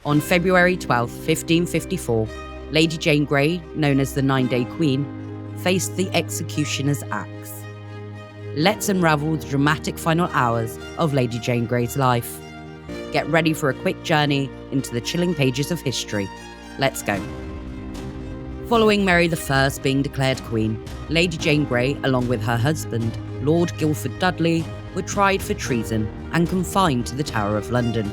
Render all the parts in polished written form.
On February 12, 1554, Lady Jane Grey, known as the 9-Day Queen, faced the executioner's axe. Let's unravel the dramatic final hours of Lady Jane Grey's life. Get ready for a quick journey into the chilling pages of history. Let's go. Following Mary I being declared Queen, Lady Jane Grey, along with her husband, Lord Guildford Dudley, were tried for treason and confined to the Tower of London.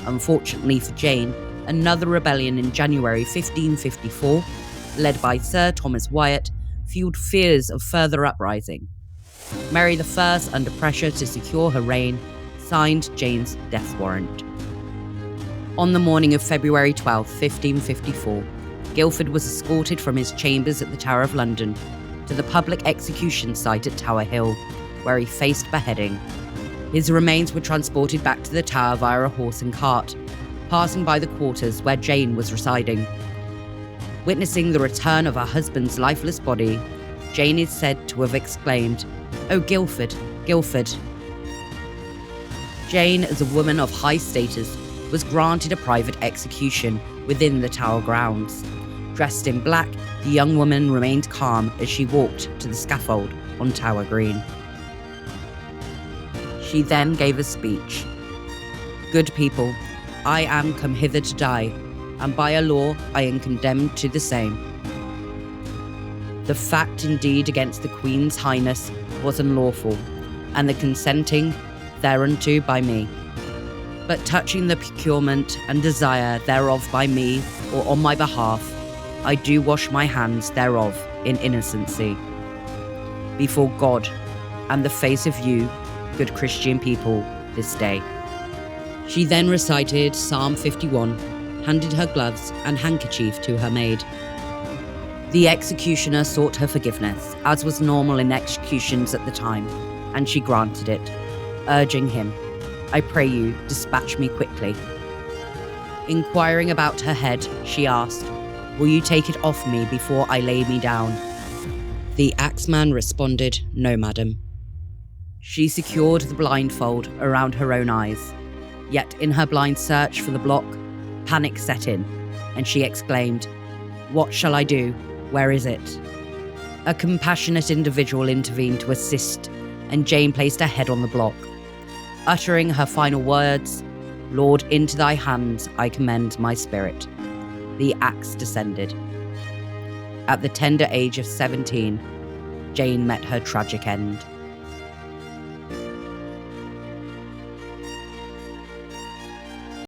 Unfortunately for Jane, another rebellion in January 1554, led by Sir Thomas Wyatt, fueled fears of further uprising. Mary I, under pressure to secure her reign, signed Jane's death warrant. On the morning of February 12, 1554, Guildford was escorted from his chambers at the Tower of London to the public execution site at Tower Hill, where he faced beheading. His remains were transported back to the Tower via a horse and cart, passing by the quarters where Jane was residing. Witnessing the return of her husband's lifeless body, Jane is said to have exclaimed, "Oh, Guildford, Guildford." Jane, as a woman of high status, was granted a private execution within the Tower grounds. Dressed in black, the young woman remained calm as she walked to the scaffold on Tower Green. She then gave a speech. "Good people, I am come hither to die, and by a law I am condemned to the same. The fact indeed against the Queen's Highness was unlawful, and the consenting thereunto by me. But touching the procurement and desire thereof by me or on my behalf, I do wash my hands thereof in innocency, before God and the face of you, good Christian people, this day." She then recited Psalm 51, handed her gloves and handkerchief to her maid. The executioner sought her forgiveness, as was normal in executions at the time, and she granted it, urging him, "I pray you, dispatch me quickly." Inquiring about her head, she asked, "Will you take it off me before I lay me down?" The axeman responded, "No, madam." She secured the blindfold around her own eyes. Yet in her blind search for the block, panic set in, and she exclaimed, "What shall I do? Where is it?" A compassionate individual intervened to assist, and Jane placed her head on the block. Uttering her final words, "Lord, into thy hands I commend my spirit," the axe descended. At the tender age of 17, Jane met her tragic end.